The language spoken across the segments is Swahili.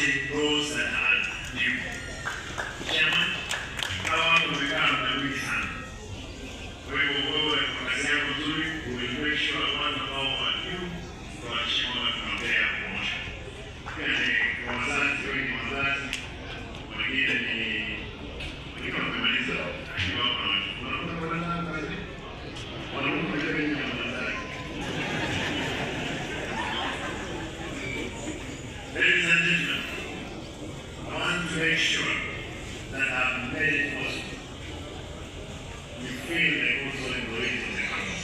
supporting those that are new. Chairman, hawa wamekaa na wingi sana. Kwa hivyo wewe kwa kazi yako nzuri, will make sure watu ambao wa new tuhakikishe kwamba tunawapea promotion. Pia ni kwa wazazi, wengi wazazi, wengine wamemaliza akiwa Ladies and gentlemen, I want to make sure that I've made it possible. You feel like also employees of the company.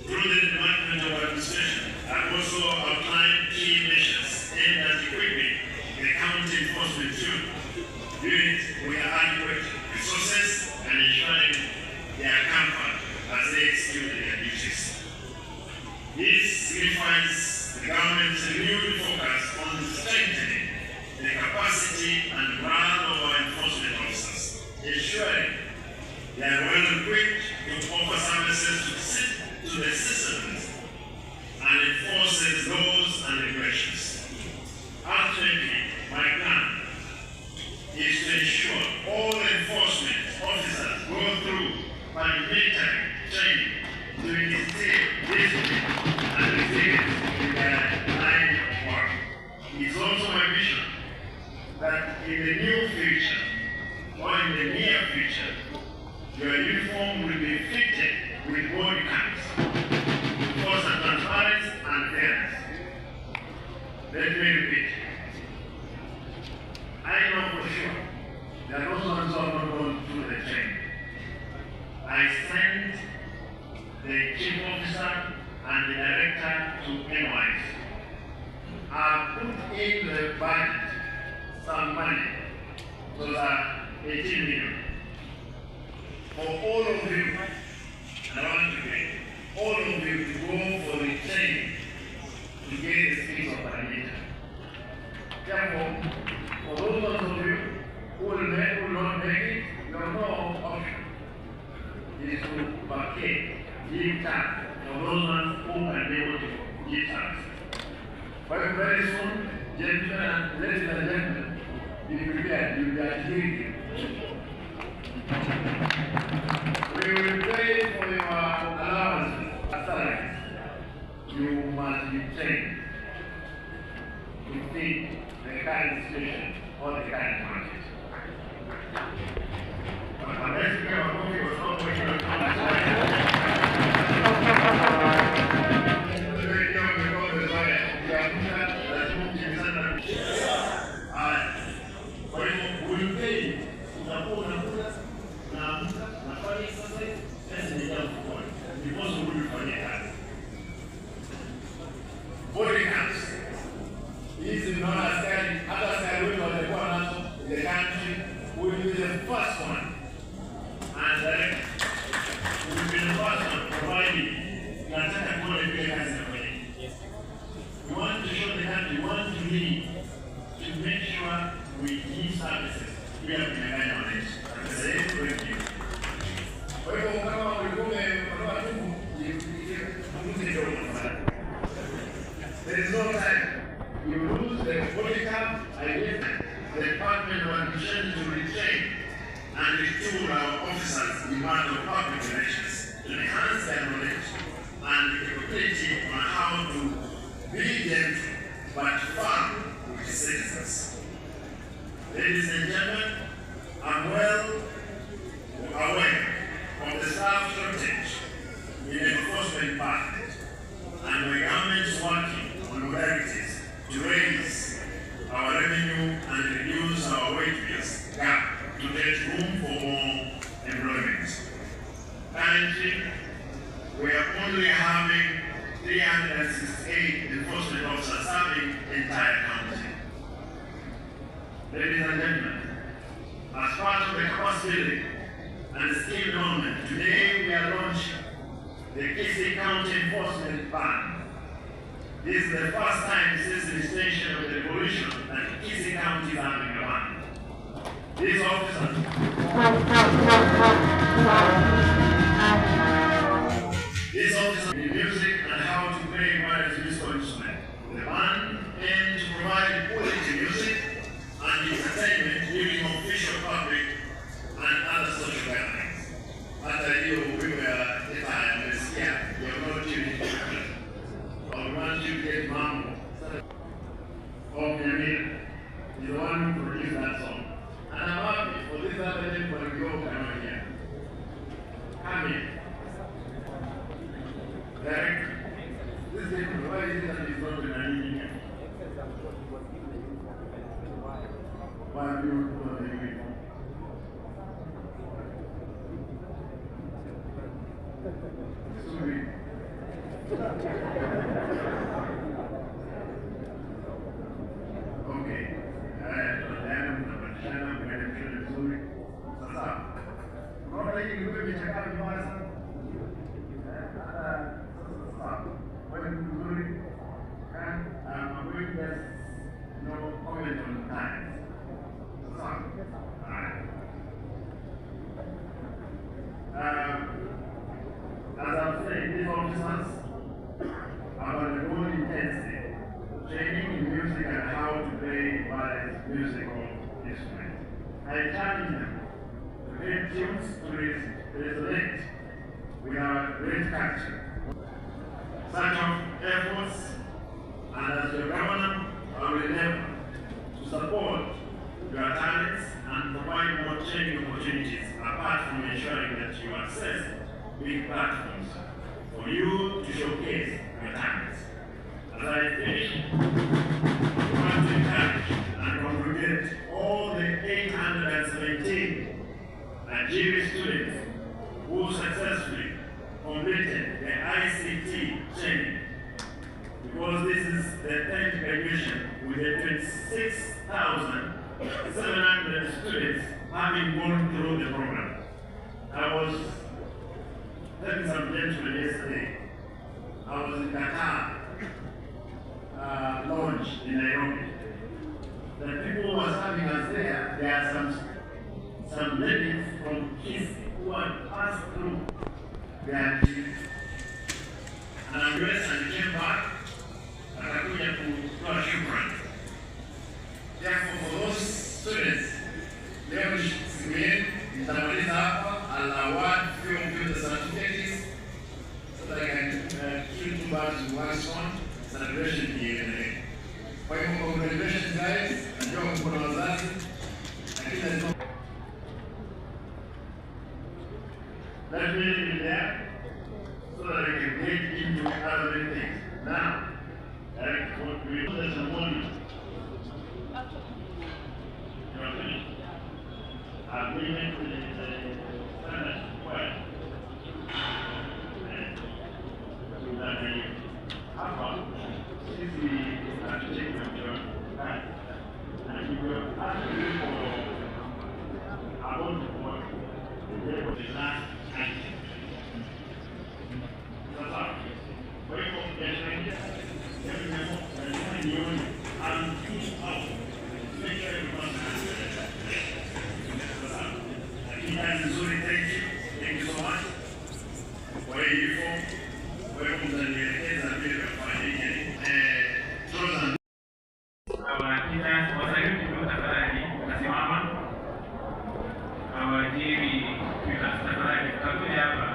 Through the Department of Administration, I've also outlined key measures aimed at equipping the county enforcement unit with adequate resources and ensuring their comfort as they execute their duties. This signifies the government's renewed focus on strengthening the capacity and morale of our enforcement officers, ensuring they are well equipped to offer services to the citizens and enforce laws and regulations. Ultimately, my plan is to ensure all enforcement officers go through parliamentary training to instill discipline and resilience in their line of work. It's also my vision that in the near future, your uniform will be fitted with body cams for transparency and fairness. Let me repeat. I know for sure that those ones who are not going through the training. I sent the chief officer and the director to NYS. I put in the budget some money, so that 18 million, for all of you, and I want to beg all of you to go for the training to get the skills of parameter. Therefore, for those of you who will not make it, you have no option. It is to vacate, give time for those ones who can be able to give time. But very soon, gentlemen, ladies and gentlemen, be prepared, you will be adhering. We will pay for your allowances, salaries. You must be trained to fit the current situation or the current market. Body cams. This is not a study. Other studies of the corner in the country will be the first one. And will be the first one providing that quality as a way. We want to show the country, we want to lead to make sure we give services. We have been a on it. And the same with you. There is no time. You lose the body cam, I give the Department of Administration to retrain and retool our officers in matter of public relations to enhance their knowledge and capability on how to be gentle but firm with citizens. Ladies and gentlemen, I'm well aware of the staff shortage in the enforcement department, and my government is working on modalities to raise our revenue and reduce our wage bills gap to get room for more employment. Currently, we are only having 368 enforcement officers serving the entire county. Ladies and gentlemen, as part of the capacity building and skill development, today we are launching the Kisii County Enforcement Band. This is the first time since the extension of the revolution that Kisii County is having a band. These officers the music and how Gambia. Director, this is why is it that it's not in Nigeria? Why do you put the uniform? Sorry. Okay. No comment on time. As I'm saying, these officers are undergoing intensive training in music and how to play various musical instruments. I challenge them to create tunes to resonate with our great culture. Such of efforts, and as your governor, I will endeavor to support your talents and provide more training opportunities apart from ensuring that you access big platforms for you to showcase your talents. As I finish, I want to encourage and congratulate all the 817 Nigerian students who successfully completed the ICT training, because this is the 10th graduation with the 26,700 students having gone through the program. I was telling some gentlemen yesterday, I was in Qatar launch in Nairobi. The people who were serving us there are some ladies from KISS who had passed through their duties. And I went and came back. Akakuja kutoa shukrani. Therefore, for those students, leo siku yenu nitamaliza hapa. I'll award few of the certificates so that I can kill two birds with one stone. Celebration here. Kwa hivyo congratulations guys. Najua mko na wazazi. Lakini let me be there so that I can get into other things. Now, what we do as a morning. You are finished. Agreement with the Senate required. And that we have since we have to take your time, and we will ask you for about the work, the last item. That's all. Wait for the changes. Every member, and you and push out. Make sure everyone has it. Thank you so much. Kwa hivyo, wewe mtanielekeza vile kufanyike. Kita wasaidizi kwa tafadhali nasimama. Awajiri kwa tafadhali tutakuja hapa.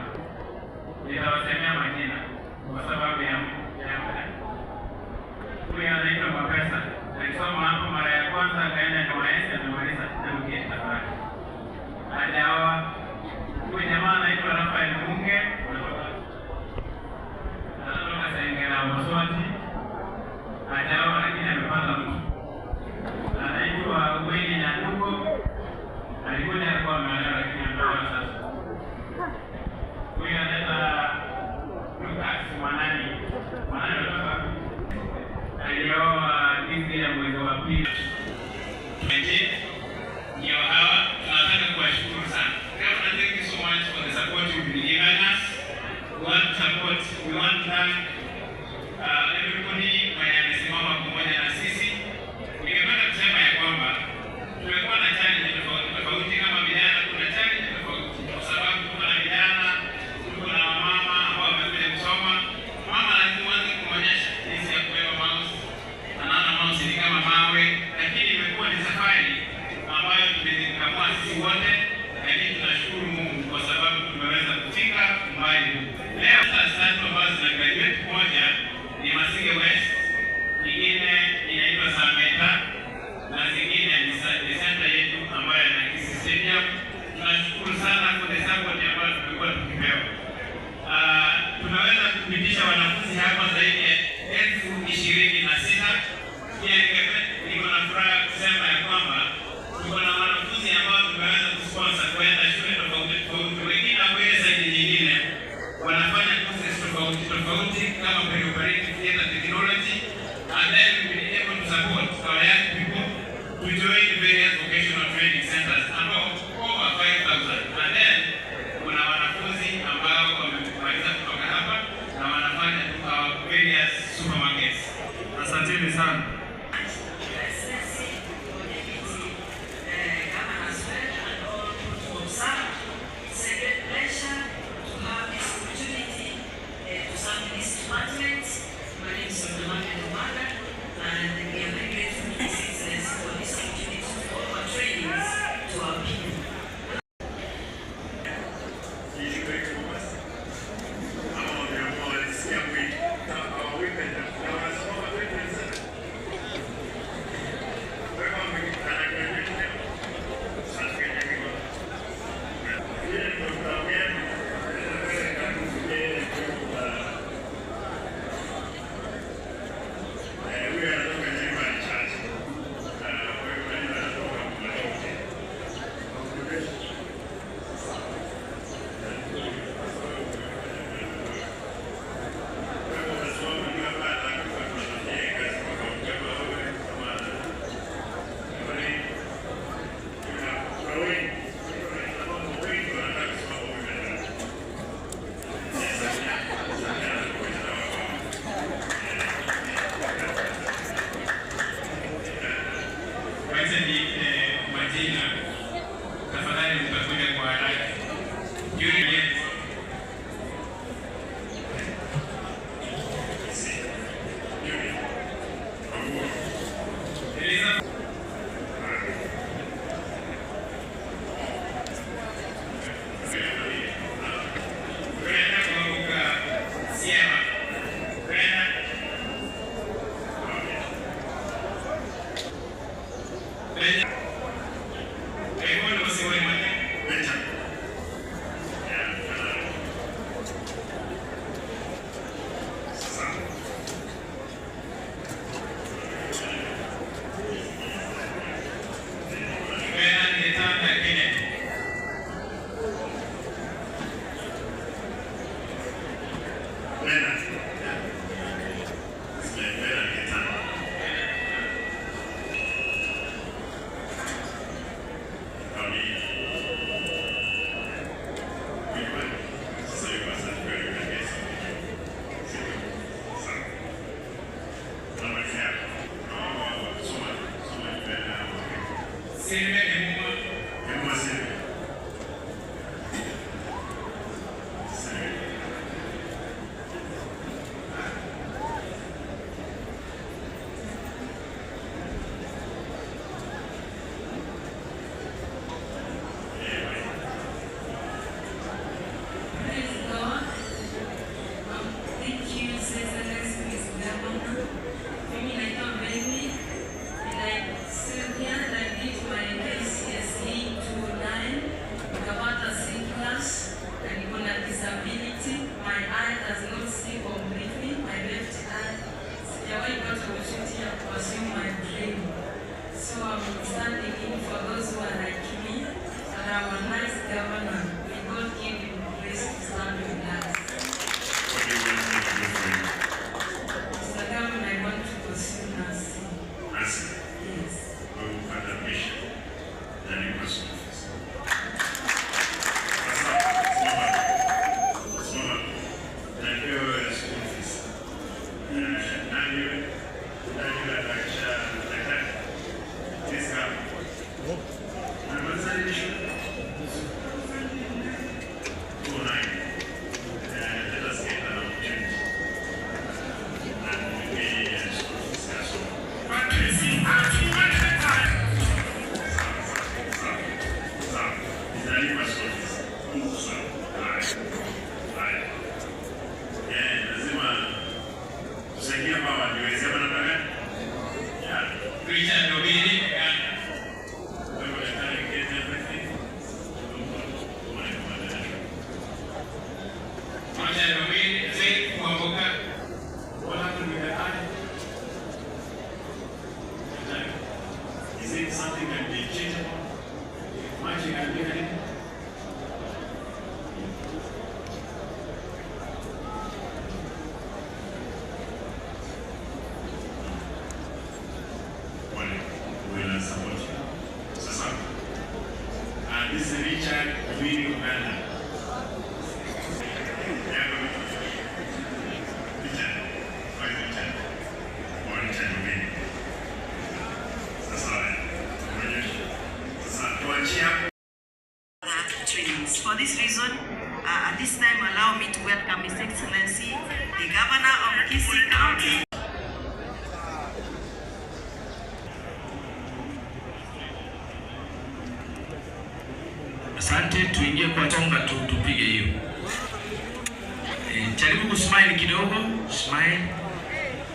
Nitawasemea majina kwa sababu ya huyu anaitwa Mapesa. Alisoma hapo mara ya kwanza akaenda Nyamaesa amemaliza na tafadhali. Hajawa huyu jamaa anaitwa Rafael Munge anatoka Sengera Moswati. Hajawa lakini amepata mtu anaitwa Wili Nyanduko, alikuja alikuwa ameolewa lakini ameoa sasa. Huyu anaitwa Lucas Mwanani kutoka alioa hizi ya mwezi wa pili. Ndio hawa tunataka kuwashukuru sana. Thank you so much for the support you've been giving us. We want to support, we want to thank everybody mwenye amesimama pamoja na sisi. Ningependa kusema ya kwamba tumekuwa na challenge tofauti kama vijana, kuna challenge tofauti kwa sababu tuko na vijana, tuko na wamama ambao wamekuja kusoma. Mama lazima aanze kuonyesha jinsi ya kubeba mouse. Anaona mouse ni kama mawe, lakini imekuwa ni safari ambayo tumejikamua sisi wote, lakini tunashukuru Mungu kwa sababu tumeweza kufika mbali. Leo sasa ambazo zina graduate kupitisha wanafunzi hapa zaidi ya 26,000. Pia niko na furaha kusema ya kwamba tuko na wanafunzi ambao tumeweza kusponsor kwenda shule tofauti tofauti. Wengine ambao zaidi nyingine wanafanya courses tofauti tofauti kama pre-operative theater technology, and then we will be able to support our young people to join various vocational training centers about over 5,000. And then kuna wanafunzi ambao wamemaliza kutoka hapa na wanafanya various supermarkets. Asanteni sana. Wachana Zaid Mwamboka. What happened with the eye? Is it something that they change about? Magic and everything? Will support you. Sasa. And this is Richard Wini Uganda. Trainings. For this reason, at this time, allow me to welcome His Excellency, the Governor of Kisii County. Asante, tuingie kwa tonga tupige hiyo. Jaribu kusmile kidogo, smile.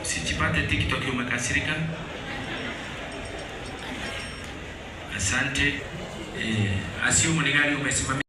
Usijipate TikTok umekasirika. Asante. Asiumu ni gani umesimamia?